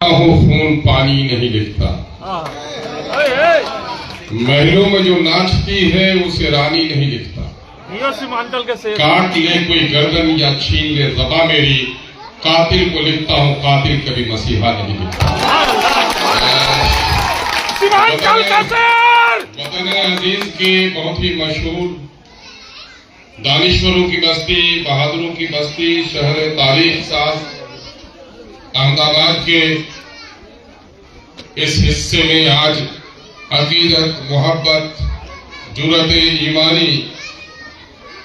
خون پانی نہیں لکھتا، محلوں میں جو ناچتی ہے اسے رانی نہیں لکھتا، کاٹ لے کوئی گردن یا چھین لے زباں میری، قاتل کو لکھتا ہوں، قاتل کبھی مسیحا نہیں لکھتا۔ وطن عزیز کی بہت ہی مشہور دانشوروں کی بستی، بہادروں کی بستی، شہر تاریخ ساز احمد آباد کے اس حصے میں آج عقیدت، محبت، جرأت ایمانی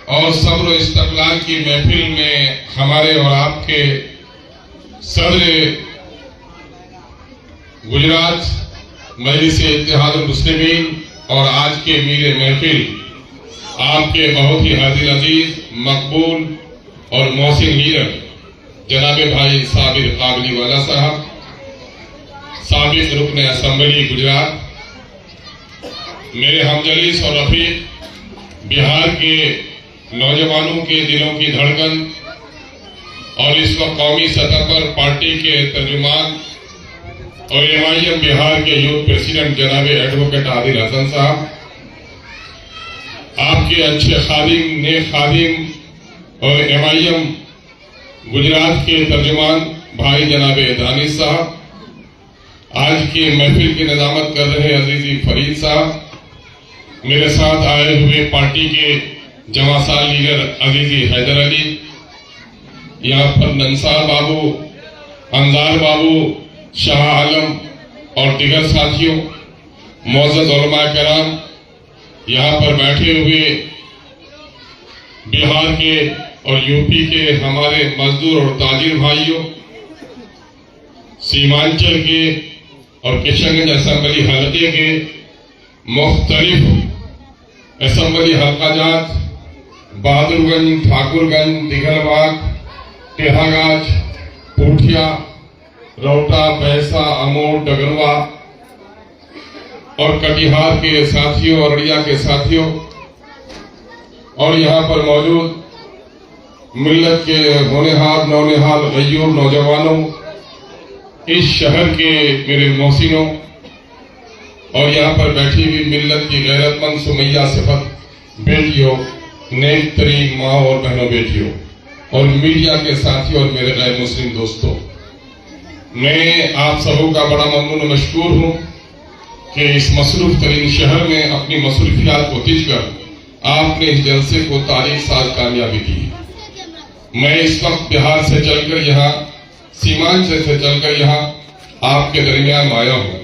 اور صبر و استقلال کی محفل میں ہمارے اور آپ کے صدر گجرات مجلس اتحاد المسلمین اور آج کے میر محفل آپ کے بہت ہی حاضر عزیز، مقبول اور محسن لیڈر جناب بھائی صابر قابلی والا صاحب، سابق رکن اسمبلی گجرات، میرے ہمجلیس اور رفیق، بہار کے نوجوانوں کے دلوں کی دھڑکن اور اس وقت قومی سطح پر پارٹی کے ترجمان اور ایم بہار کے یوتھ پریزیڈنٹ جناب ایڈوکیٹ عادل حسن صاحب، آپ کے اچھے خادم، نیک خادم اور ایم گجرات کے ترجمان بھائی جناب دانش صاحب، آج کی محفل کی نظامت کر رہے عزیزی فرید صاحب، میرے ساتھ آئے ہوئے پارٹی کے جمع سال لیڈر عزیزی حیدر علی، یہاں پر ننسار بابو، انزار بابو، شاہ عالم اور دیگر ساتھیوں، معزز علماء کرام، یہاں پر بیٹھے ہوئے بہار کے اور یو پی کے ہمارے مزدور اور تاجر بھائیوں، سیمانچل کے اور کشن گنج اسمبلی حلقے کے مختلف اسمبلی حلقہ جات، بہادر گنج، ٹھاکر گنج، دگل باغ، ٹیہا گاج، پوٹھیا، روٹا، پیسا، اموڑ، ڈگروا اور کٹیہار کے ساتھیوں، اورڑیا کے ساتھیوں، اور یہاں پر موجود ملت کے ہونہار، نونہار، غیور نوجوانوں، اس شہر کے میرے محسنوں، اور یہاں پر بیٹھی ہوئی ملت کی غیرت مند سمیہ صفت بیٹیوں، نیک ترین ماں اور بہنوں بیٹیوں، اور میڈیا کے ساتھیوں اور میرے غیر مسلم دوستوں، میں آپ سبوں کا بڑا ممنون و مشکور ہوں کہ اس مصروف ترین شہر میں اپنی مصروفیات کو تج کر آپ نے اس جلسے کو تاریخ ساز کامیابی دی۔ میں اس وقت بہار سے چل کر یہاں، سیمانچل سے چل کر یہاں آپ کے درمیان آیا ہوں،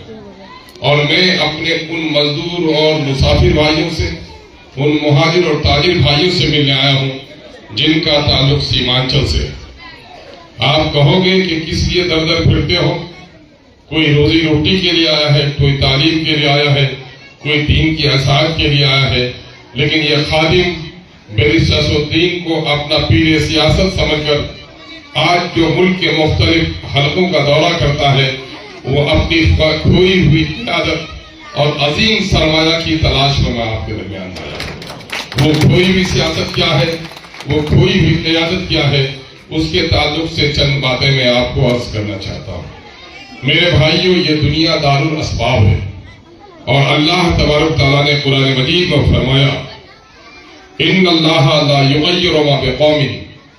اور میں اپنے ان مزدور اور مسافر بھائیوں سے، ان مہاجر اور تاجر بھائیوں سے ملنے آیا ہوں جن کا تعلق سیمانچل سے۔ آپ کہو گے کہ کس لیے در در پھرتے ہو؟ کوئی روزی روٹی کے لیے آیا ہے، کوئی تعلیم کے لیے آیا ہے، کوئی دین کی اصلاح کے لیے آیا ہے، لیکن یہ خادم بیرسٹر اسدالدین کو اپنا پیر سیاست سمجھ کر آج جو ملک کے مختلف حلقوں کا دورہ کرتا ہے، وہ اپنی کھوئی ہوئی قیادت اور عظیم سرمایہ کی تلاش میں آپ کے درمیان آیا۔ وہ کھوئی ہوئی سیاست کیا ہے، وہ کھوئی ہوئی قیادت کیا ہے، اس کے تعلق سے چند باتیں میں آپ کو عرض کرنا چاہتا ہوں۔ میرے بھائیوں، یہ دنیا دار الاسباب ہے، اور اللہ تبارک تعالیٰ نے قرآن مجید میں فرمایا، ان اللہ لا یغیر ما بقوم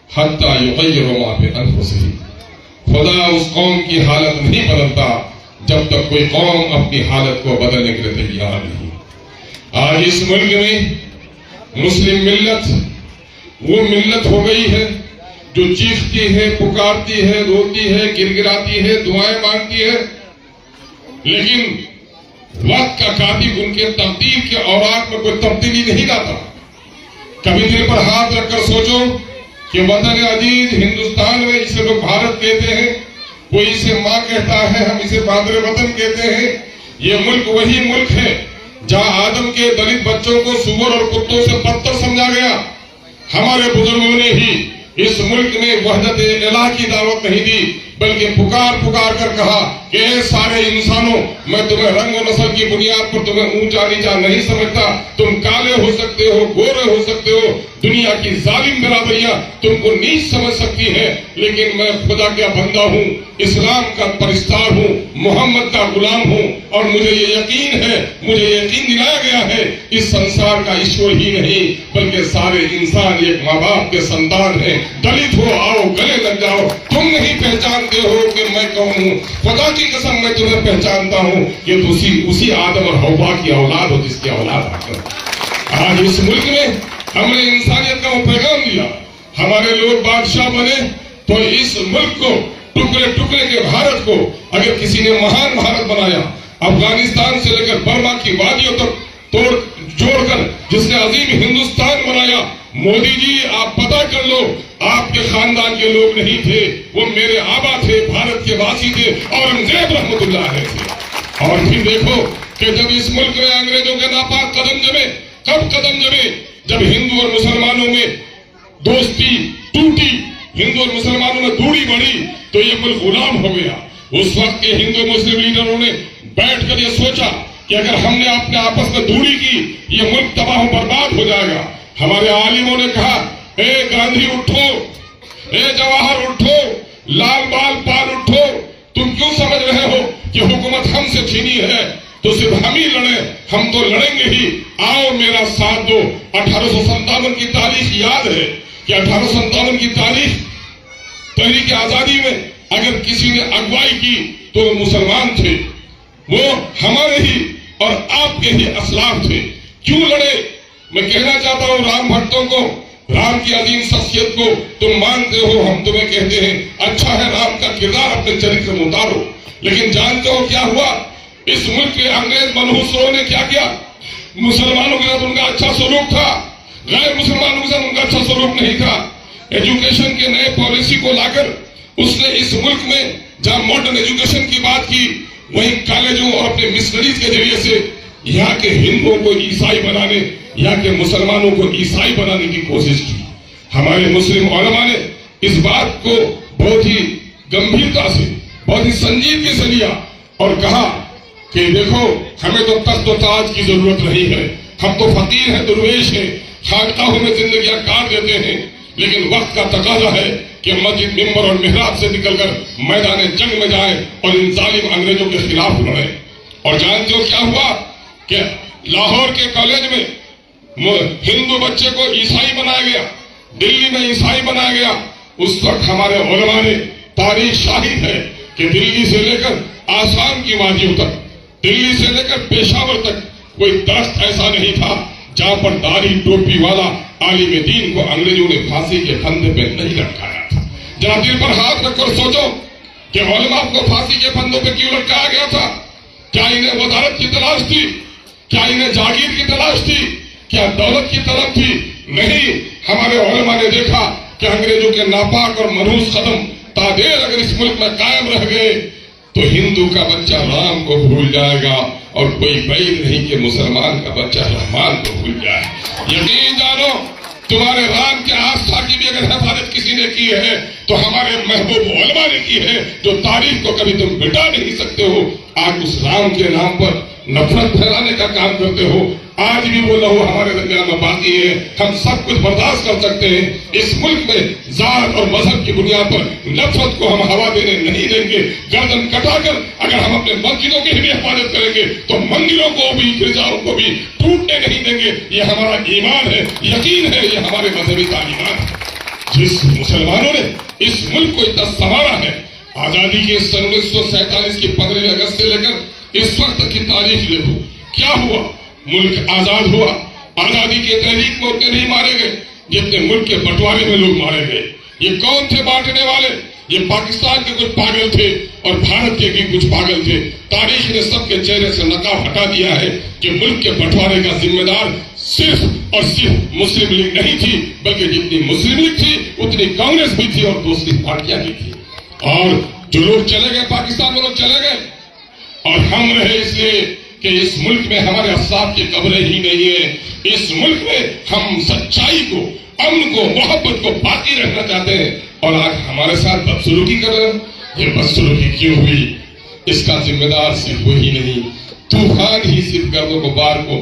حتی یغیر ما بانفسہم، خدا اس قوم کی حالت نہیں بدلتا جب تک کوئی قوم اپنی حالت کو بدلنے کے لیے تیار نہیں۔ آج اس ملک میں مسلم ملت وہ ملت ہو گئی ہے جو چیختی ہے، پکارتی ہے، روتی ہے، گڑگڑاتی ہے، دعائیں مانگتی ہے، لیکن وقت کا کاتب ان کے تقدیر کے اوراق میں کوئی تبدیلی نہیں لاتا۔ کبھی دل پر ہاتھ رکھ کر سوچو کہ وطن عزیز ہندوستان میں جسے لوگ بھارت کہتے ہیں، کوئی اسے ماں کہتا ہے، ہم اسے مادر وطن کہتے ہیں، یہ ملک وہی ملک ہے جہاں آدم کے دلت بچوں کو سور اور کتوں سے بدتر سمجھا گیا۔ ہمارے بزرگوں نے ہی اس ملک میں وحدت الہ کی دعوت نہیں دی، بلکہ پکار پکار کر کہا کہ اے سارے انسانوں، میں تمہیں رنگ و نسل کی بنیاد پر تمہیں اونچا نیچا نہیں سمجھتا، تم کالے ہو سکتے ہو، گورے ہو سکتے ہو، دنیا کی ظالم برادریاں تم کو نیچ سمجھ سکتی ہیں، لیکن میں خدا کا بندہ ہوں، اسلام کا پرستار ہوں، محمد کا غلام ہوں، اور مجھے یہ یقین ہے، مجھے یقین دلایا گیا ہے اس سنسار کا ایشور ہی نہیں بلکہ سارے انسان ایک ماں باپ کے سنتان ہیں۔ دلت ہو آؤ گلے لگ جاؤ، تم نہیں پہچانتے ہو کہ میں کون ہوں، خدا کی قسم میں تمہیں پہچانتا ہوں کہ اسی آدم اور حوا کی اولاد ہو جس کی اولاد آخر۔ آج اس ملک میں ہم نے انسانیت کا وہ پیغام دیا، ہمارے لوگ بادشاہ بنے تو اس ملک کو ٹکڑے ٹکڑے کے بھارت کو اگر کسی نے مہان بھارت بنایا، افغانستان سے لے کر برما کی وادیوں تک جوڑ کر جس نے عظیم ہندوستان بنایا، مودی جی آپ پتہ کر لو آپ کے خاندان کے لوگ نہیں تھے، وہ میرے آبا تھے، بھارت کے واسی تھے، اورنگزیب رحمت اللہ علیہ تھے۔ اور پھر دیکھو کہ جب اس ملک میں انگریزوں کے ناپاک قدم جمے، کب قدم جمے؟ جب ہندو اور مسلمانوں میں دوستی ٹوٹی، ہندو اور مسلمانوں میں دوری بڑھی تو یہ ملک غلام ہو گیا۔ اس وقت کے ہندو مسلم لیڈروں نے بیٹھ کر یہ سوچا کہ اگر ہم نے اپنے آپس میں دوری کی یہ ملک تباہ و برباد ہو جائے گا۔ ہمارے عالموں نے کہا اے گاندھی اٹھو، اے جواہر اٹھو، لال بال پال اٹھو، تم کیوں سمجھ رہے ہو کہ حکومت ہم سے چھینی ہے تو صرف ہم ہی لڑیں؟ ہم تو لڑیں گے ہی، آؤ میرا ساتھ دو۔ 1857 کی تاریخ یاد ہے کہ 1857 کی تاریخ تحریک آزادی میں اگر کسی نے اگوائی کی تو وہ مسلمان تھے، وہ ہمارے ہی اور آپ کے ہی اسلاف تھے۔ کیوں لڑے؟ میں کہنا چاہتا ہوں رام بھکتوں کو، رام کی عظیم شخصیت کو تم مانتے ہو، ہم تمہیں کہتے ہیں اچھا ہے رام کا کردار اپنے چرتر میں اتارو، لیکن جانتے ہو کیا ہوا؟ اس ملک کے انگریز منحوسوں نے کیا کیا؟ مسلمانوں کے ساتھ ان کا اچھا سلوک تھا، غیر مسلمانوں کے ساتھ ان کا اچھا سلوک نہیں تھا۔ ایجوکیشن کے نئے پالیسی کو لا کر اس نے اس ملک میں جہاں ماڈرن ایجوکیشن کی بات کی، وہیں کالجوں اور اپنے مشنریز کے ذریعے سے یہاں کے ہندوؤں کو عیسائی بنانے، یہاں کے مسلمانوں کو عیسائی بنانے کی کوشش کی۔ ہمارے مسلم علماء نے اس بات کو بہت ہی گمبھیرتا سے، بہت ہی سنجیدگی سے لیا اور کہا کہ دیکھو ہمیں تو تخت و تاج کی ضرورت نہیں ہے، ہم تو فقیر ہیں، درویش ہیں، خانقاہوں میں زندگیاں کاٹ دیتے ہیں، لیکن وقت کا تقاضا ہے کہ مسجد ممبر اور محراب سے نکل کر میدان جنگ میں جائیں اور ان ظالم انگریزوں کے خلاف لڑیں۔ اور جانتے ہو کیا ہوا کہ لاہور کے کالج میں ہندو بچے کو عیسائی بنایا گیا، دلی میں عیسائی بنایا گیا۔ اس وقت ہمارے علماء نے، تاریخ شاہد ہے کہ دلی سے لے کر آسام کی وادیوں تک، دلی سے لے کر پیشاور تک کوئی درخت ایسا نہیں تھا جہاں پر داڑھی ٹوپی والا عالم دین کو انگریزوں نے پھانسی کے پھندے پہ نہیں لٹکایا تھا۔ ذرا دل پر ہاتھ رکھ کر سوچو کہ علماء کو پھانسی کے پھندوں پہ کیوں لٹکایا گیا تھا؟ کیا انہیں وزارت کی تلاش تھی؟ کیا انہیں جاگیر کی تلاش تھی؟ کیا دولت کی طلب تھی؟ نہیں، ہمارے علماء نے دیکھا کہ انگریزوں کے ناپاک اور منحوس قدم تادیر اگر اس ملک میں قائم رہ گئے تو ہندو کا بچہ رام کو بھول جائے گا، اور کوئی بعید نہیں کہ مسلمان کا بچہ رحمان کو بھول جائے۔ یقین جانو تمہارے رام کے آستھا کی بھی اگر حفاظت کسی نے کی ہے تو ہمارے محبوب علماء نے کی ہے، جو تاریخ کو کبھی تم مٹا نہیں سکتے ہو۔ آج اس رام کے نام پر نفرت پھیلانے کا کام کرتے ہو، آج بھی وہ لہو ہمارے درمیان میں باقی ہے۔ ہم سب کچھ برداشت کر سکتے ہیں، اس ملک میں ذات اور مذہب کی بنیاد پر نفرت کو ہم ہوا دینے نہیں دیں گے۔ گردن کٹا کر اگر ہم اپنے مسجدوں کی بھی حفاظت کریں گے تو مندروں کو بھی، گرجاؤں کو بھی ٹوٹنے نہیں دیں گے۔ یہ ہمارا ایمان ہے، یقین ہے، یہ ہمارے مذہبی تعلیمات ہیں۔ جس مسلمانوں نے اس ملک کو اتنا سنوارا ہے، آزادی کے سن 1947 کی 15 اگست سے لے کر اس وقت کی تاریخ دیکھو، کیا ہوا؟ ملک آزاد ہوا، آزادی کے تحریک میں اتنے نہیں مارے گئے جتنے ملک کے بٹوارے میں لوگ مارے گئے۔ یہ کون تھے بانٹنے والے؟ یہ پاکستان کے کچھ پاگل تھے اور بھارت کے بھی کچھ پاگل تھے۔ تاریخ نے سب کے چہرے سے نقاب ہٹا دیا ہے کہ ملک کے بٹوارے کا ذمہ دار صرف اور صرف مسلم لیگ نہیں تھی، بلکہ جتنی مسلم لیگ تھی اتنی کانگریس بھی تھی اور دوسری پارٹیاں بھی تھی۔ اور جو لوگ چلے گئے، پاکستان میں لوگ چلے گئے اور ہم رہے اس لیے کہ اس ملک میں ہمارے اسلاف کی قبریں ہی نہیں ہیں۔ اس ملک میں ہم سچائی کو، امن کو، محبت کو باقی رکھنا چاہتے ہیں، اور آج ہمارے ساتھ بدسلوکی کر رہے ہیں۔ یہ بدسلوکی کیوں ہوئی؟ اس کا ذمہ دار صرف وہی نہیں، طوفان ہی صرف گرد و غبار کو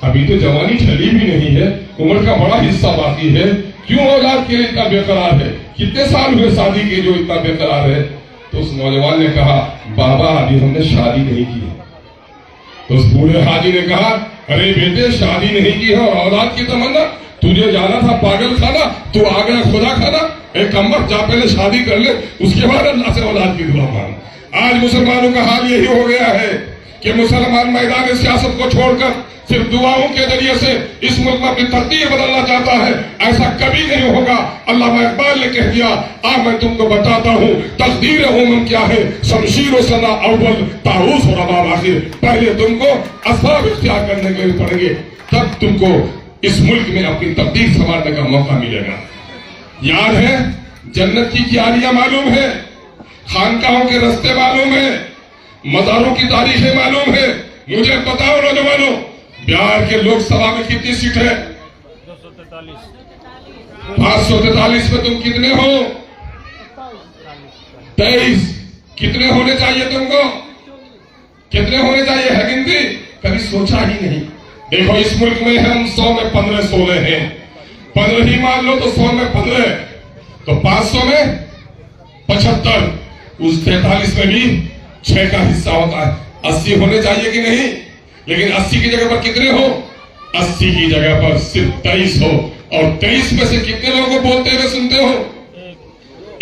ابھی تو جوانی ٹھلی بھی نہیں ہے, عمر کا بڑا حصہ باقی ہے, کیوں اولاد کے لیے اتنا بے قرار ہے؟ کتنے سال ہوئے شادی کے جو اتنا بے قرار ہے؟ تو اس نوجوان نے کہا بابا ابھی ہم نے شادی نہیں کی ہے. تو اس بوڑھے حاجی نے کہا ارے بیٹے شادی نہیں کی ہے اور اولاد کی تمنا, تجھے جانا تھا پاگل خانہ, تو آ گیا خدا خانہ. ایک کمبخت جا پہلے شادی کر لے, اس کے بعد اللہ سے اولاد کی دعا مانگ. آج مسلمانوں کا حال یہی ہو گیا ہے کہ مسلمان میدان سیاست کو چھوڑ کر صرف دعاؤں کے ذریعے سے اس ملک میں اپنی ترتیب بدلنا چاہتا ہے. ایسا کبھی نہیں ہوگا. علامہ اقبال نے کہہ دیا میں تم کو بتاتا ہوں تقدیر عموماً کیا ہے, شمشیر و سنا اول طاؤس و رباب آخر. پہلے تم کو اسباب اختیار کرنے کے پڑیں گے, تب تم کو اس ملک میں اپنی تقدیر سنوارنے کا موقع ملے گا. یاد ہے جنت کی کیاریاں معلوم ہے, خانقاہوں کے رستے معلوم ہے, مزاروں کی تاریخیں معلوم ہے. مجھے بتاؤ نوجوانوں, بہار کے لوک سبھا میں کتنی سیٹ ہے؟ 543 میں تم کتنے ہو؟ 23. کتنے ہونے چاہیے تم کو؟ کتنے ہونے چاہیے ہے گنتی؟ کبھی سوچا ہی نہیں. دیکھو اس ملک میں ہم 100 میں 15-16 ہیں, 15 ہی مان لو تو 100 میں 15, تو 500 میں 75, اس 43 میں بھی 6 کا حصہ ہوتا ہے. 80 ہونے چاہیے کہ نہیں؟ لیکن 80 کی جگہ پر کتنے ہو؟ 80 کی جگہ پر صرف 23 ہو. اور 23 میں سے کتنے لوگوں کو بولتے ہوئے سنتے ہو؟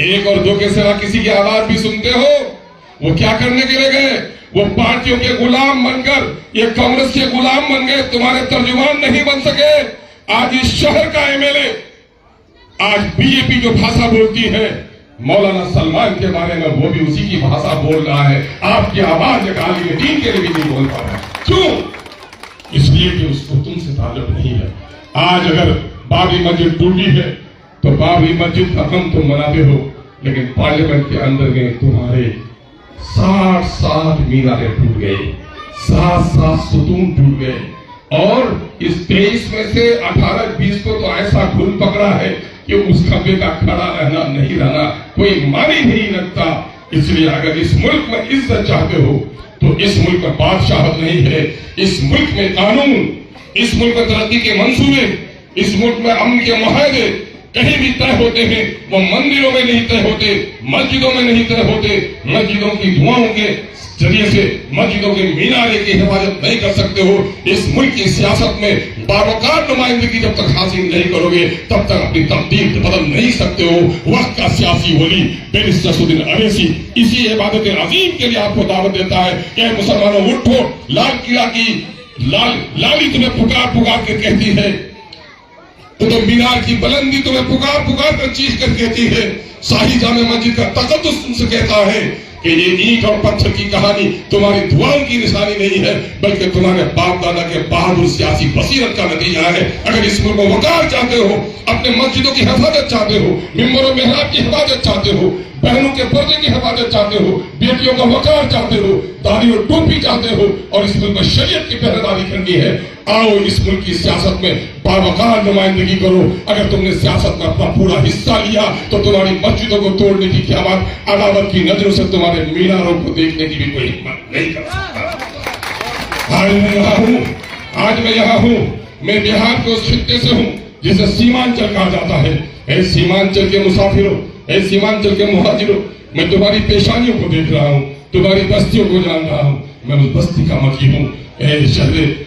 1 اور 2 کے سوا کسی کی آواز بھی سنتے ہو؟ وہ کیا کرنے کے لیے گئے؟ وہ پارٹیوں کے غلام بن کر یہ کانگریس کے غلام بن گئے, تمہارے ترجمان نہیں بن سکے. آج اس شہر کا ایم ایل اے آج بی جے پی جو بھاشا بولتی ہے مولانا سلمان کے بارے میں, وہ بھی اسی کی بھاشا بول رہا ہے. آپ کی آواز ایک عالم دین کے لیے بھی نہیں بول پا رہا. کیوں؟ اس لیے کہ اس کو تم سے تعلق نہیں ہے. آج اگر بابری مسجد ٹوٹی ہے تو بابری مسجد کا غم تم مناتے ہو, لیکن پارلیمنٹ کے اندر گئے تمہارے 60 میناریں ٹوٹ گئے, 7 ستون ٹوٹ گئے, اور اس 23 میں سے 18-20 کو تو ایسا گھل پکڑا ہے کہ اس کھمبے کا کھڑا رہنا نہیں رہنا کوئی معنی نہیں رکھتا. اس لیے اگر اس ملک میں عزت چاہتے ہو تو اس ملک میں بادشاہت نہیں ہے, اس ملک میں قانون, اس ملک میں ترقی کے منصوبے, اس ملک میں امن کے معاہدے کہیں بھی طے ہوتے ہیں. وہ مندروں میں نہیں طے ہوتے, مسجدوں میں نہیں طے ہوتے. مسجدوں کی دعاؤں کے ذریعے سے مسجدوں کے مینارے کی حفاظت نہیں کر سکتے ہو. اس ملک کی سیاست میں باوقار نمائندگی جب تک حاصل نہیں کرو گے تب تک اپنی تقدیر بدل نہیں سکتے ہو. وقت کا سیاسی ولی بیرسٹر نصرالدین اویسی اسی عبادت عظیم کے لیے آپ کو دعوت دیتا ہے کہ مسلمانوں اٹھو. لال قلعہ کی لالی تمہیں پکار کے کہتی ہے, قطب مینار کی بلندی تمہیں پکار کر چیخ کر کہتی ہے. شاہی جامع مسجد کا تقدس تم سے کہتا ہے کہ یہ اینٹ اور پتھر کی کہانی تمہاری دعاؤں کی نشانی نہیں ہے, بلکہ تمہارے باپ دادا کے بہادر سیاسی بصیرت کا نتیجہ ہے. اگر اس ملک کو وقار چاہتے ہو, اپنے مسجدوں کی حفاظت چاہتے ہو, ممبر و محراب کی حفاظت چاہتے ہو, بہنوں کے پردے کی حفاظت چاہتے ہو, بیٹیوں کا وقار چاہتے ہو, داڑھی اور ٹوپی چاہتے ہو, اور اس ملک میں شریعت کی پہرےداری کرنی ہے, آؤ اس ملک کی سیاست میں باوقار نمائندگی کرو. اگر تم نے سیاست میں اپنا پورا حصہ لیا تو تمہاری مسجدوں کو توڑنے کی کیا بات, عداوت کی نظروں سے تمہارے میناروں کو دیکھنے کی بھی کوئی ہمت نہیں کر سکتا. آج میں یہاں ہوں, میں بہار کے اس خطے سے ہوں جسے سیمانچل کہا جاتا ہے. اے سیمانچل کے مسافروں, اے سیمانچل کے مہاجروں, میں تمہاری پیشانیوں کو دیکھ رہا ہوں, تمہاری بستیوں کو جان رہا ہوں. میں اس بستی کا مکی ہوں. اے شہر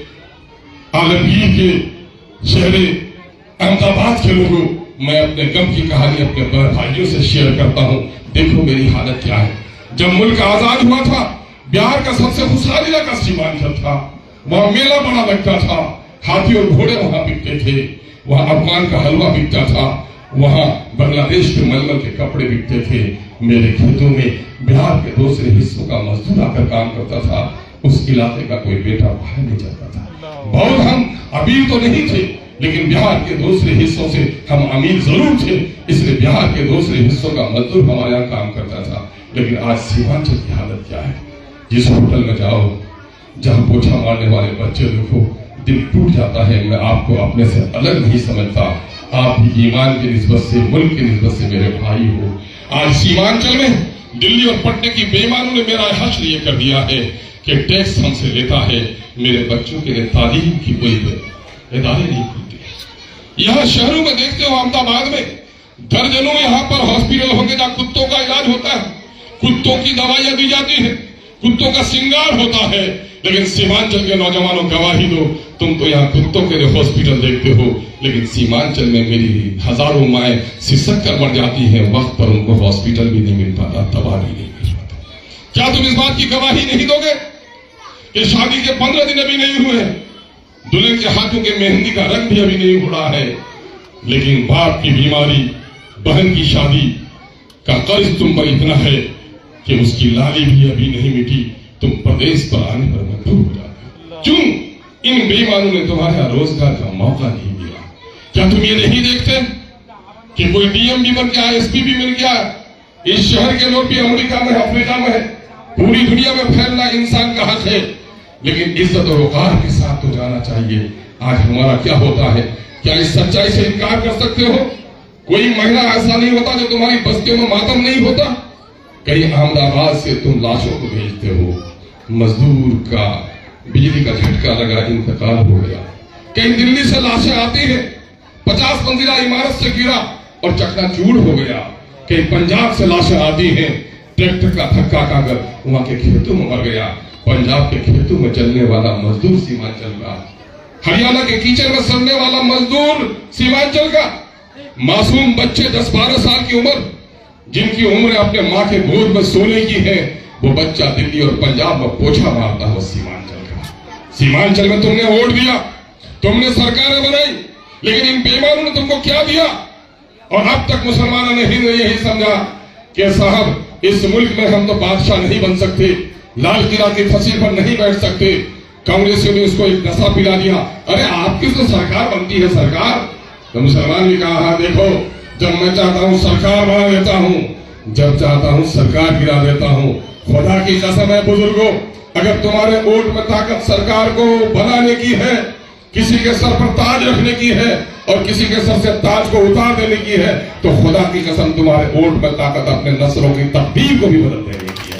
عالمگیر کے, شہر احمد آباد کے لوگوں, میں اپنے غم کی کہانی اپنے بھائیوں سے شیئر کرتا ہوں. دیکھو میری حالت کیا ہے. جب ملک آزاد ہوا تھا, بہار کا سب سے خوشحال علاقہ سیمانچل تھا. وہاں میلہ بڑا لگتا تھا, ہاتھی اور گھوڑے وہاں بکتے تھے, وہاں افغان کا حلوہ بکتا تھا, وہاں بنگلہ دیش کے ململ کے کپڑے بکتے تھے. میرے کھیتوں میں بہار کے دوسرے حصوں کا مزدور آ کر کام کرتا تھا. اس علاقے کا کوئی بیٹا باہر نہیں جاتا تھا. بہت ہم امیر تو نہیں تھے, لیکن بہار کے دوسرے حصوں سے ہم امیر ضرور تھے. اس لیے بہار کے دوسرے حصوں کا مزدور ہمارے یہاں کام کرتا تھا. لیکن آج سیمانچل کی حالت کیا ہے. جس ہوٹل میں جاؤ, جہاں پوچھا مارنے والے بچے دیکھو, دل ٹوٹ جاتا ہے. میں آپ کو اپنے سے الگ نہیں سمجھتا. آپ بھی ایمان کی نسبت سے, ملک کی نسبت سے میرے بھائی ہو. آج سیمانچل میں دلی اور پٹنے کی بے ایمانوں نے میرا حشر یہ کر دیا ہے کہ ٹیکس ہم سے لیتا ہے, میرے بچوں کے لیے تعلیم کی کوئی ادارے نہیں کھلتے. یہاں شہروں میں دیکھتے ہو احمدآباد میں درجنوں یہاں پر ہاسپٹل ہوں گے جہاں کتوں کا علاج ہوتا ہے, کتوں کی دوائیاں دی جاتی ہیں, کتوں کا سنگار ہوتا ہے. لیکن سیمانچل کے نوجوانوں گواہی دو, تم تو یہاں کتوں کے ہاسپٹل دیکھتے ہو, لیکن سیمانچل میں میری ہزاروں مائیں سسک کر مر جاتی ہیں, وقت پر ان کو ہاسپٹل بھی نہیں مل پاتا, دوا بھی نہیں مل پاتا. کیا تم اس بات کی گواہی نہیں دو گے کہ شادی کے 15 دن ابھی نہیں ہوئے ہیں, دلہن کے ہاتھوں کے مہندی کا رنگ بھی ابھی نہیں اڑا ہے, لیکن باپ کی بیماری, بہن کی شادی کا قرض تم پر اتنا ہے کہ اس کی لالی بھی ابھی نہیں مٹی, تم پردیس پر آنے پر مجبور ہو جاتے. کیوں؟ ان بے ایمانوں نے تمہارا روزگار کا موقع نہیں دیا. کیا تم یہ نہیں دیکھتے کہ کوئی ڈی ایم بھی بن گیا, ایس پی بھی مل گیا, اس شہر کے لوگ بھی امریکہ میں, افریقہ میں ہے, پوری دنیا میں پھیلنا انسان کا حق ہے, لیکن عزت و وقار کے ساتھ تو جانا چاہیے. آج ہمارا کیا ہوتا ہے؟ کیا اس سچائی سے انکار کر سکتے ہو؟ کوئی مہینہ ایسا نہیں ہوتا جو تمہاری بستیوں میں ماتم نہیں ہوتا. کہیں احمدآباد سے تم لاشوں کو بھیجتے ہو, مزدور کا بجلی کا جھٹکا لگا انتقال ہو گیا. کہیں دلی سے لاشیں آتی ہیں, 50 منزلہ عمارت سے گرا اور چکنا چور ہو گیا. کہیں پنجاب سے لاشیں آتی ہیں, ٹریکٹر کا دھکا کھا کر وہاں کے کھیتوں میں مر گیا. پنجاب کے کھیتوں میں چلنے والا مزدور سیمانچل کا, ہریانہ کے کیچڑ میں سڑنے والا مزدور سیمانچل کا, معصوم بچے 10-12 سال کی عمر جن کی عمر اپنے ماں کے گود میں سونے کی ہے, وہ بچہ دلی اور پنجاب میں پوچھا مارتا ہے سیمانچل کا. سیمانچل میں تم نے ووٹ دیا, تم نے سرکاریں بنائی, لیکن ان بے ایمانوں نے تم کو کیا دیا؟ اور اب تک مسلمانوں نے یہی سمجھا کہ صاحب اس ملک میں ہم تو بادشاہ نہیں بن سکتے, لال قلعہ کی فصیل پر نہیں بیٹھ سکتے. کانگریسیوں نے اس کو ایک نشہ پلا دیا, ارے آپ کی تو سرکار بنتی ہے سرکار. تو مسلمان بھی کہا, ہاں دیکھو, جب میں چاہتا ہوں سرکار بنا دیتا ہوں, جب چاہتا ہوں سرکار گرا دیتا ہوں. خدا کی قسم ہے بزرگوں, اگر تمہارے ووٹ میں طاقت سرکار کو بنانے کی ہے, کسی کے سر پر تاج رکھنے کی ہے اور کسی کے سر سے تاج کو اتار دینے کی ہے, تو خدا کی قسم تمہارے ووٹ میں طاقت اپنے نسلوں کی تقدیر کو بھی بدل دینے کی ہے.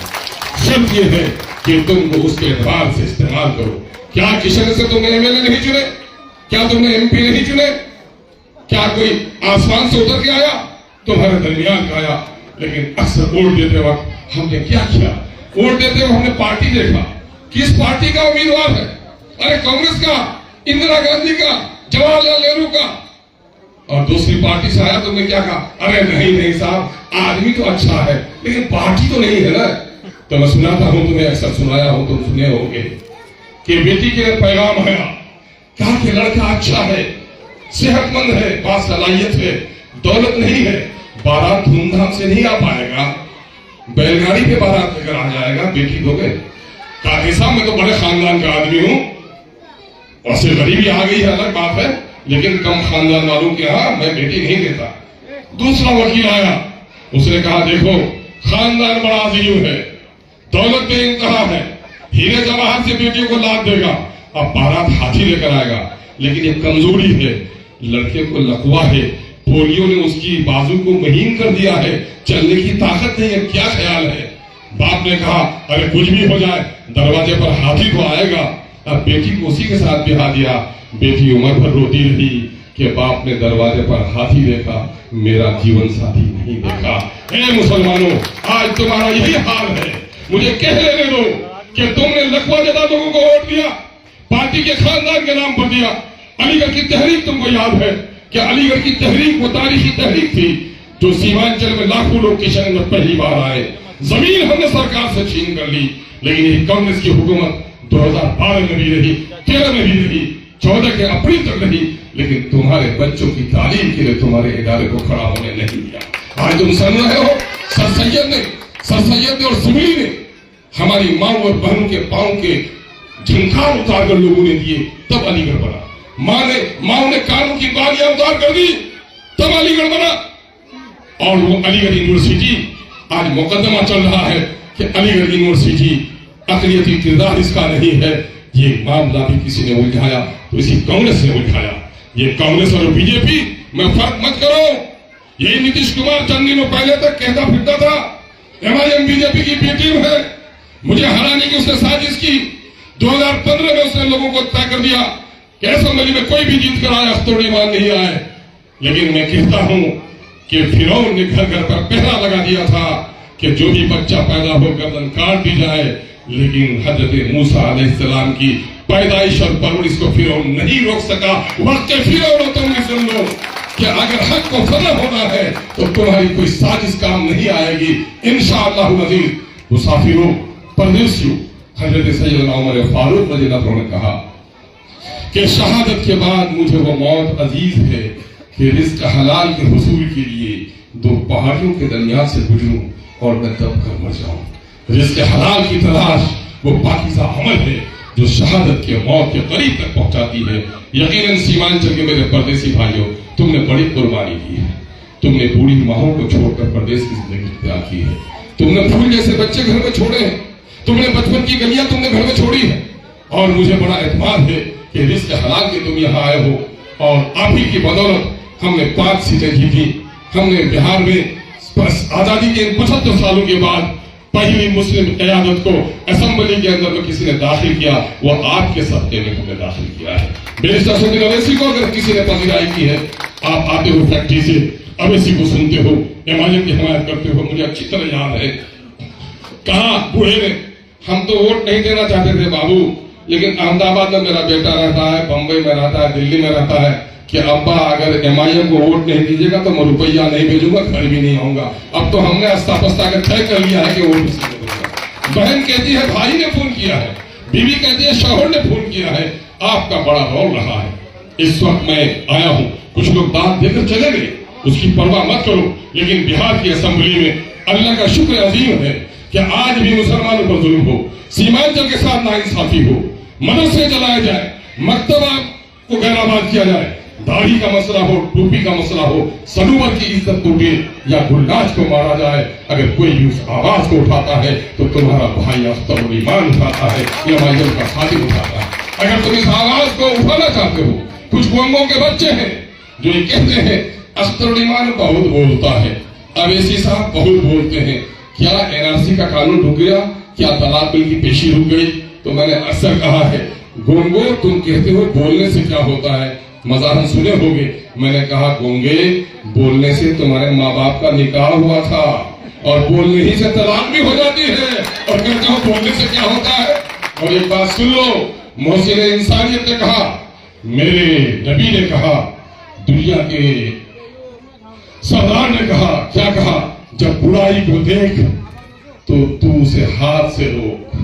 شرط یہ ہے کہ تم کو اس کے اعتبار سے استعمال کرو. کیا کشن سے تم نے ایم ایل اے نہیں چنے؟ کیا تم نے ایم پی نہیں چنے؟ کیا کوئی آسمان سے اتر کے آیا؟ تمہارے درمیان کا آیا. لیکن اکثر ووٹ دیتے وقت ہم نے کیا کیا؟ ووٹ دیتے وقت ہم نے پارٹی دیکھا, کس پارٹی کا امیدوار ہے. ارے کانگریس کا, اندرا گاندھی کا, جواہر لال نہرو کا. اور دوسری پارٹی سے آیا تم نے کیا کہا؟ ارے نہیں صاحب, آدمی تو اچھا ہے لیکن پارٹی تو نہیں ہے نا. تو میں سناتا ہوں, تمہیں اکثر سنایا ہوں, تم سنے ہوں گے کہ بیٹی کے پیغام آیا, کہا کہ لڑکا اچھا ہے, صحت مند ہے, باصلاحیت ہے, دولت نہیں ہے, بارات دھوم دھام سے نہیں آ پائے گا, بیل گاڑی پہ بارات لے کر آ جائے گا, بیٹی دو گے. کہا کہ صاحب میں تو بڑے خاندان کا آدمی ہوں, اور سے غریبی آ گئی ہے الگ بات ہے, لیکن کم خاندان والوں کے ہاں میں بیٹی نہیں دیتا. دوسرا وکیل آیا, اس نے کہا دیکھو خاندان بڑا عظیم ہے, دولت بے انتہا ہے, ہیرے جواہر سے بیٹیوں کو لاد دے گا, اب بارات ہاتھی لے کر آئے گا, لیکن یہ کمزوری ہے, لڑکے کو لقوا ہے, پولیو نے اس کی بازو کو مہین کر دیا ہے, چلنے کی طاقت نہیں ہے, کیا خیال ہے؟ باپ نے کہا ارے کچھ بھی ہو جائے دروازے پر ہاتھی تو آئے گا. اب بیٹی کو اسی کے ساتھ بہا دیا. بیٹی عمر بھر روتی رہی کہ باپ نے دروازے پر ہاتھی دیکھا, میرا جیون ساتھی نہیں دیکھا. اے مسلمانوں, آج تمہارا یہی حال ہے. مجھے کہہ لینے دو کہ تم نے لقوہ زدہ لوگوں کو ووٹ دیا, پارٹی کے خاندان کے نام پر دیا. علی گڑھ کی تحریک تم کو یاد ہے کہ علی گڑھ کی تحریک وہ تاریخی تحریک تھی جو سیمانچل میں لاکھوں لوگ کشن میں پہلی بار آئے. زمین ہم نے سرکار سے چھین کر لی, لیکن یہ کانگریس کی حکومت 2012 میں بھی رہی, 13 میں بھی رہی, 14 کے اپریل تک رہی, لیکن تمہارے بچوں کی تعلیم کے لیے تمہارے ادارے کو کھڑا ہونے نہیں دیا. آج تم سن رہے ہو, سر سید نے اور زمین نے ہماری ماں اور بہنوں کے پاؤں کے جھنکار اتار کر لوگوں نے دیے, تب علی گڑھ بنا. ماں نے کانوں کی بالیاں اتار کر دی, تب علی گڑھ بنا. اور وہ علی گڑھ یونیورسٹی آج مقدمہ چل رہا ہے کہ علی گڑھ یونیورسٹی اقلیتی کردار اس کا نہیں ہے. یہ معاملہ بھی کسی نے الجھایا تو اسی کانگریس نے الجھایا. یہ کانگریس اور بی جے پی میں فرق مت کرو. یہی نیتیش کمار چند دنوں پہلے تک کہتا پھرتا تھا M I M B J P کی بی ٹیم ہے, مجھے ہرانے کی اس نے سازش کی. 2015 میں اس نے لوگوں کو طے کر دیا کہ اسمبلی میں کوئی بھی جیت کر آئے اختر الایمان نہیں آئے، لیکن میں کہتا ہوں کہ فرعون نے گھر گھر پر پہرا لگا دیا تھا کہ جو بھی بچہ پیدا ہو گردن کاٹ دی جائے، لیکن حضرت موسیٰ علیہ السلام کی پیدائش اور پرورش کو فرعون نہیں روک سکا۔ وقت فرعون تم بھی سن لو کہ اگر حق کو فتح ہونا ہے تو تمہاری کوئی سازش کام نہیں آئے گی انشاءاللہ العزیز۔ مسافروں، پردیسیوں، حضرت سیدنا عمر فاروق رضی اللہ عنہ نے کہا کہ شہادت کے بعد مجھے وہ موت عزیز ہے کہ رزق حلال کے حصول کے لیے دو پہاڑیوں کے درمیان سے گزروں اور میں دب کر مر جاؤں۔ رزق حلال کی تلاش وہ پاکیزہ عمل ہے جو شہادت کے موت کے قریب تک پہنچاتی ہے۔ یقیناً سیمانچل کے میرے پردیسی بھائیوں، تم نے بڑی قربانی دی ہے، تم نے بوڑھی ماہوں کو چھوڑ کر پردیس کی زندگی اختیار کی ہے، تم نے پھول جیسے بچے گھر میں چھوڑے ہیں، تم نے بچپن کی گلیاں تم نے گھر میں چھوڑی ہے، اور مجھے بڑا اعتماد ہے کہ رزق حلال کے تم یہاں آئے ہو، اور آپ ہی کی بدولت ہم نے 5 سیٹیں جیتی۔ ہم نے بہار میں آزادی کے 75 سالوں کے بعد پہلی مسلم قیادت کو اسمبلی کے اندر میں کسی نے داخل کیا، وہ آپ کے صدقے میں ہم نے داخل کیا ہے۔ بیرسٹر سعید اویسی کو اگر کسی نے پذیرائی کی ہے، آپ آتے ہو فیکٹری سے، اویسی کو سنتے ہو، امالیت کی حمایت کرتے ہو۔ مجھے اچھی طرح یاد ہے کہا بوڑھے نے، ہم تو ووٹ نہیں دینا چاہتے تھے بابو، لیکن احمد آباد میں میرا بیٹا رہتا ہے، بمبئی میں رہتا ہے، دلی میں رہتا ہے، کہ ابا اگر MIM کو ووٹ نہیں دیجیے گا تو میں روپیہ نہیں بھیجوں گا، گھر بھی نہیں آؤں گا۔ اب تو ہم نے آستہ پستہ کے طے کر لیا ہے کہ ووٹ اس کو دے گا۔ بہن کہتی ہے بھائی نے فون کیا ہے، بیوی کہتی ہے شوہر نے فون کیا ہے۔ آپ کا بڑا رول رہا ہے۔ اس وقت میں آیا ہوں، کچھ لوگ داد دے کر چلے گئے، اس کی پرواہ مت کرو، لیکن بہار کی اسمبلی میں اللہ کا شکر عظیم ہے کہ آج بھی مسلمانوں پر ظلم ہو، سیمانچل کے ساتھ ناانصافی ہو، مدرسے چلائے جائے، مکتبہ کو غیر آباد کیا جائے، داڑھی کا مسئلہ ہو، ٹوپی کا مسئلہ ہو، سنوبر کی عزت ٹوٹے یا گلناج کو مارا جائے، اگر کوئی اس آواز کو اٹھاتا ہے تو تمہارا بھائی اختر الایمان اٹھاتا ہے یا مائجل کا خادم اٹھاتا ہے۔ اگر تم اس آواز کو اٹھانا چاہتے ہو، کچھ گونگوں کے بچے ہیں جو یہ کہتے ہیں اختر الایمان بہت بولتا ہے، اویسی صاحب بہت بولتے ہیں، کیا NRC کا قانون رک گیا؟ کیا طلاق بل کی پیشی رک گئی؟ تو میں نے اکثر کہا ہے گونگو تم کہتے ہو بولنے سے کیا ہوتا ہے، مزاحم سنے ہوگے، میں نے کہا گونگے بولنے سے تمہارے ماں باپ کا نکاح ہوا تھا، اور بولنے ہی سے طلاق بھی ہو جاتی ہے، اور کہتا ہوں بولنے سے کیا ہوتا ہے۔ اور ایک بات سن لو، محسن انسانیت نے کہا، میرے نبی نے کہا، دنیا کے سردار نے کہا، کیا کہا، جب برائی کو دیکھ تو اسے ہاتھ سے روک،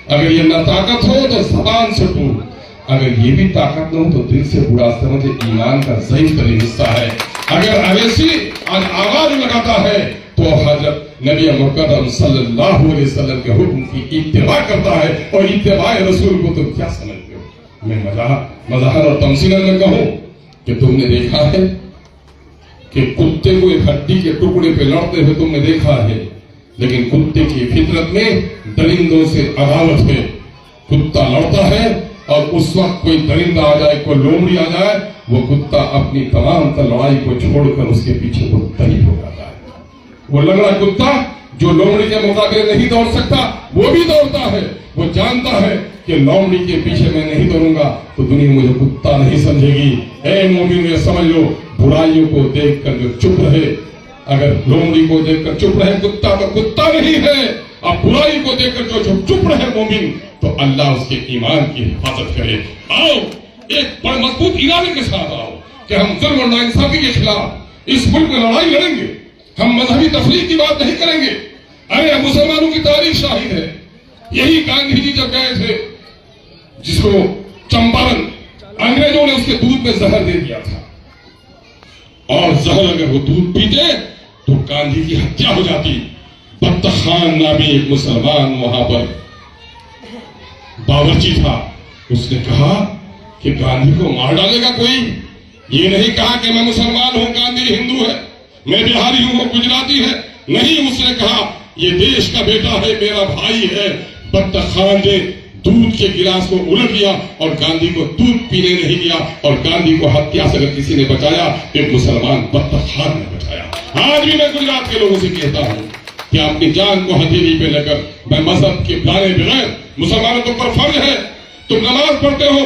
اگر یہ نہ طاقت ہو تو زبان سے ٹوک، اگر یہ بھی طاقت نہ ہو تو دل سے برا سمجھے، ایمان کا ضعیف ترین حصہ ہے۔ اگر اویسی آج آواز لگاتا ہے تو حضرت نبی مکرم صلی اللہ علیہ وسلم کے حکم کی اتباع کرتا ہے، اور اتباع رسول کو تم کیا سمجھتے ہو؟ میں مظاہر اور تمثیل میں کہوں کہ تم نے دیکھا ہے کہ کتے کو ایک ہڈی کے ٹکڑے پہ لڑتے ہوئے تم نے دیکھا ہے، لیکن کتے کی فطرت میں درندوں سے عداوت ہے۔ کتا لڑتا ہے اور اس وقت کوئی درندہ آ جائے، کوئی لومڑی آ جائے، وہ کتا اپنی تمام تر لڑائی کو چھوڑ کر اس کے پیچھے وہ تہی ہو جاتا ہے۔ وہ لنگڑا کتا جو لومڑی کے مقابلے نہیں دوڑ سکتا، وہ بھی دوڑتا ہے، وہ جانتا ہے کہ لومڑی کے پیچھے میں نہیں دوڑوں گا تو دنیا مجھے کتا نہیں سمجھے گی۔ اے مومن یہ سمجھ لو، برائیوں کو دیکھ کر جو چپ رہے، اگر لومڑی کو دیکھ کر چپ رہے کتا تو کتا نہیں ہے، اب برائی کو دیکھ کر جو چپ رہے مومن تو اللہ اس کے ایمان کی حفاظت کرے۔ آؤ ایک بڑے مضبوط ارادے کے ساتھ آؤ کہ ہم ظلم اور ناانصافی کے خلاف اس ملک میں لڑائی لڑیں گے، ہم مذہبی تفریق کی بات نہیں کریں گے۔ ارے مسلمانوں کی تاریخ شاہد ہے، یہی گاندھی جی جب گئے تھے جس کو چمپارن، انگریزوں نے اس کے دودھ میں زہر دے دیا تھا، اور زہر اگر وہ دودھ پیتے تو گاندھی کی ہتیا ہو جاتی۔ بطخ خان نامی ایک مسلمان وہاں پر باورچی تھا، اس نے کہا کہ گاندھی کو مار ڈالے گا کوئی؟ یہ نہیں کہا کہ میں مسلمان ہوں، گاندھی ہندو ہے، میں بہاری ہوں، وہ گجراتی ہے، نہیں، اس نے کہا یہ دیش کا بیٹا ہے، میرا بھائی ہے۔ بطخ خان نے دودھ کے گلاس کو الٹ دیا اور گاندھی کو دودھ پینے نہیں دیا، اور گاندھی کو ہتیا سے اگر کسی نے بچایا ایک مسلمان بطخ خان نے بچایا۔ آج بھی میں گجرات کے لوگوں سے کہتا ہوں کہ اپنی جان کو ہتھیلی پہ لے کر، میں مذہب کے بلانے بغیر، مسلمانوں کے اوپر فرض ہے، تم نماز پڑھتے ہو،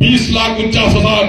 20,49,000,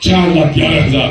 4,11,000,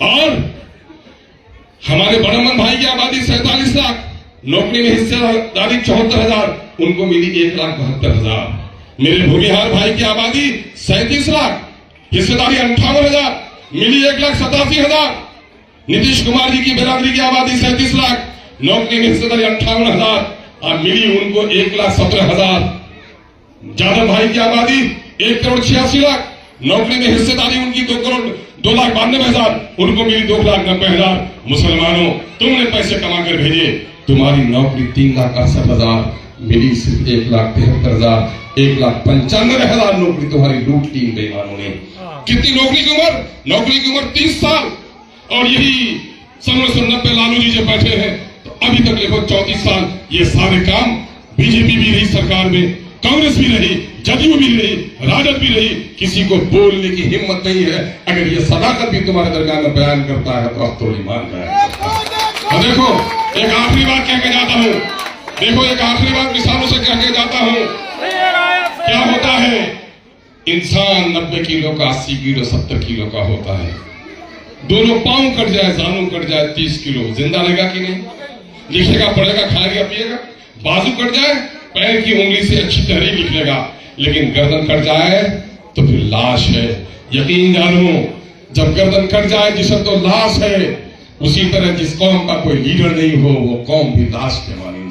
اور ہمارے بڑمن بھائی کی آبادی 47 لاکھ، نوکری میں حصہ داری 74,000، ان کو ملی 1,72,000۔ میرے بھومیہار بھائی کی آبادی 37 لاکھ، حصہ داری 58,000، ملی 1,87,000۔ نتیش کمار جی کی برادری کی آبادی 37 لاکھ، نوکری میں حصہ داری 58,000 اور ملی ان کو 1,17,000۔ جادو بھائی کی آبادی 1,86,00,000، نوکری میں حصہ داری ان کی 2,92,000، ان کو ملی 2,90,000۔ مسلمانوں، تم نے پیسے کما کر بھیجے، تمہاری نوکری 3,68,000، ملی صرف 1,73,000۔ 1,95,000 نوکری تمہاری لوٹ کی بے ایمانوں نے۔ کتنی نوکری کی عمر؟ نوکری کی عمر 30 سال، اور یہی 1990 لالو جی جب بیٹھے ہیں تو ابھی تک لے 34 سال یہ سارے کام بی جے پی بھی رہی سرکار میں، کانگریس بھی رہی، جدیو بھی رہی، راجد بھی رہی، کسی کو بولنے کی ہمت نہیں ہے۔ اگر یہ صداقت بھی تمہارے درگاہ میں بیان کرتا ہے تو اب تو ایمان بیان کرتا ہے۔ اور دیکھو ایک آخری بات کہہ کے جاتا ہوں، دیکھو ایک آخری بات کسانوں سے کہہ کے جاتا ہوں۔ کیا ہوتا ہے؟ انسان 90 کلو کا، 80 کلو، 70 کلو کا ہوتا ہے، دونوں پاؤں کٹ جائے، زانوں کٹ جائے، 30 کلو زندہ رہے گا کہ نہیں؟ لکھے گا، پڑھے گا، کھائے گا، پیے گا۔ بازو کٹ جائے، پیر کی انگلی سے اچھی تحریر لکھ لے گا، لیکن گردن کٹ جائے تو پھر لاش ہے۔ یقین جانو، جب گردن کٹ جائے جسم تو لاش ہے۔ اسی طرح جس قوم کا کوئی لیڈر نہیں ہو وہ قوم بھی لاش کے مانی